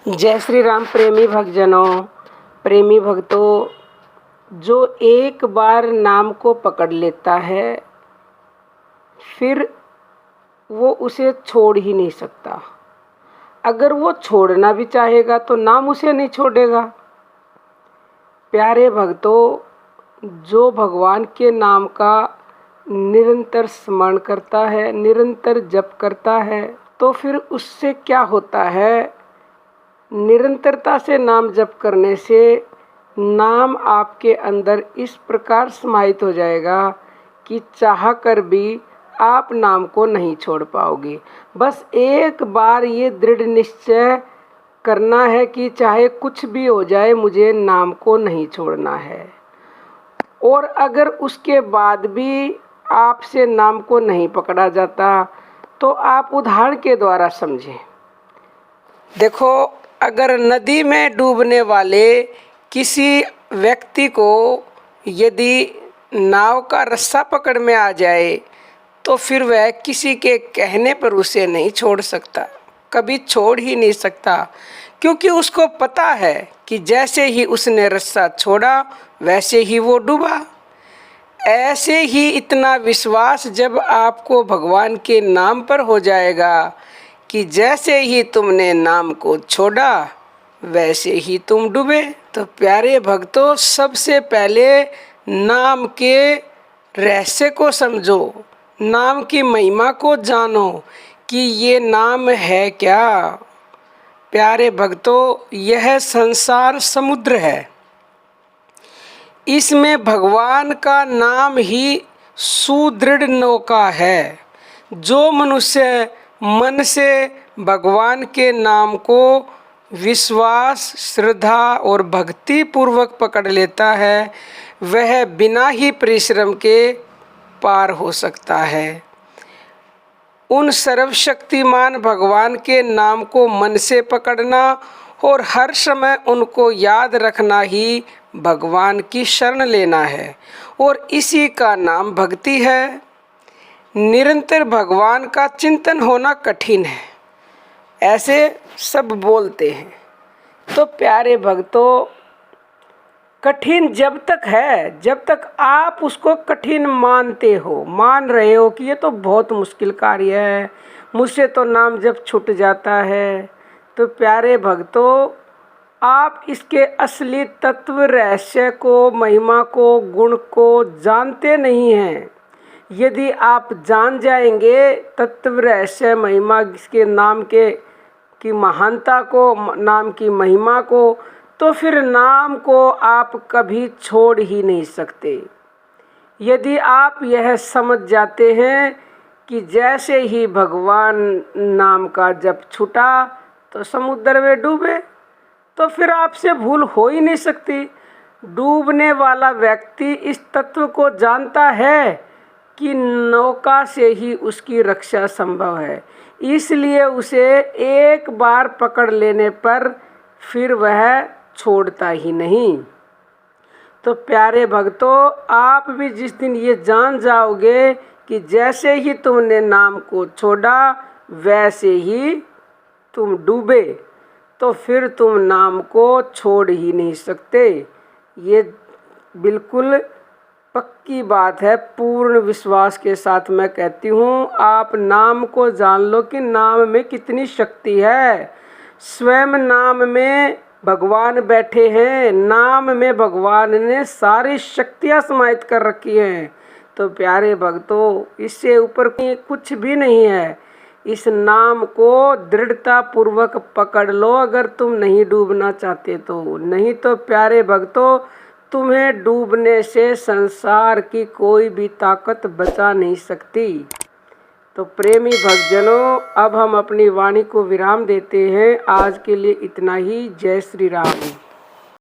जय श्री राम। प्रेमी भक्तजनों, प्रेमी भक्तों, जो एक बार नाम को पकड़ लेता है फिर वो उसे छोड़ ही नहीं सकता। अगर वो छोड़ना भी चाहेगा तो नाम उसे नहीं छोड़ेगा। प्यारे भक्तों, जो भगवान के नाम का निरंतर स्मरण करता है, निरंतर जप करता है, तो फिर उससे क्या होता है, निरंतरता से नाम जप करने से नाम आपके अंदर इस प्रकार समाहित हो जाएगा कि चाह कर भी आप नाम को नहीं छोड़ पाओगे। बस एक बार ये दृढ़ निश्चय करना है कि चाहे कुछ भी हो जाए, मुझे नाम को नहीं छोड़ना है। और अगर उसके बाद भी आपसे नाम को नहीं पकड़ा जाता तो आप उदाहरण के द्वारा समझें। देखो, अगर नदी में डूबने वाले किसी व्यक्ति को यदि नाव का रस्सा पकड़ में आ जाए तो फिर वह किसी के कहने पर उसे नहीं छोड़ सकता, कभी छोड़ ही नहीं सकता, क्योंकि उसको पता है कि जैसे ही उसने रस्सा छोड़ा वैसे ही वो डूबा। ऐसे ही इतना विश्वास जब आपको भगवान के नाम पर हो जाएगा कि जैसे ही तुमने नाम को छोड़ा वैसे ही तुम डूबे। तो प्यारे भक्तों, सबसे पहले नाम के रहस्य को समझो, नाम की महिमा को जानो कि ये नाम है क्या। प्यारे भक्तों, यह संसार समुद्र है, इसमें भगवान का नाम ही सुदृढ़ नौका है। जो मनुष्य मन से भगवान के नाम को विश्वास, श्रद्धा और भक्ति पूर्वक पकड़ लेता है, वह बिना ही परिश्रम के पार हो सकता है। उन सर्वशक्तिमान भगवान के नाम को मन से पकड़ना और हर समय उनको याद रखना ही भगवान की शरण लेना है, और इसी का नाम भक्ति है। निरंतर भगवान का चिंतन होना कठिन है, ऐसे सब बोलते हैं। तो प्यारे भक्तों, कठिन जब तक है, जब तक आप उसको कठिन मानते हो, मान रहे हो कि ये तो बहुत मुश्किल कार्य है, मुझसे तो नाम जब छूट जाता है, तो प्यारे भक्तों, आप इसके असली तत्व, रहस्य को, महिमा को, गुण को जानते नहीं हैं। यदि आप जान जाएंगे तत्व, रहस्य, महिमा, इसके नाम की महानता को, नाम की महिमा को, तो फिर नाम को आप कभी छोड़ ही नहीं सकते। यदि आप यह समझ जाते हैं कि जैसे ही भगवान नाम का जप छूटा तो समुद्र में डूबे, तो फिर आपसे भूल हो ही नहीं सकती। डूबने वाला व्यक्ति इस तत्व को जानता है कि नौका से ही उसकी रक्षा संभव है, इसलिए उसे एक बार पकड़ लेने पर फिर वह छोड़ता ही नहीं। तो प्यारे भक्तों, आप भी जिस दिन ये जान जाओगे कि जैसे ही तुमने नाम को छोड़ा वैसे ही तुम डूबे, तो फिर तुम नाम को छोड़ ही नहीं सकते। ये बिल्कुल पक्की बात है, पूर्ण विश्वास के साथ मैं कहती हूँ। आप नाम को जान लो कि नाम में कितनी शक्ति है। स्वयं नाम में भगवान बैठे हैं, नाम में भगवान ने सारी शक्तियाँ समाहित कर रखी हैं। तो प्यारे भक्तों, इससे ऊपर कुछ भी नहीं है। इस नाम को दृढ़ता पूर्वक पकड़ लो अगर तुम नहीं डूबना चाहते तो। नहीं तो प्यारे भक्तों, तुम्हें डूबने से संसार की कोई भी ताकत बचा नहीं सकती। तो प्रेमी भक्तजनों, अब हम अपनी वाणी को विराम देते हैं। आज के लिए इतना ही। जय श्री राम।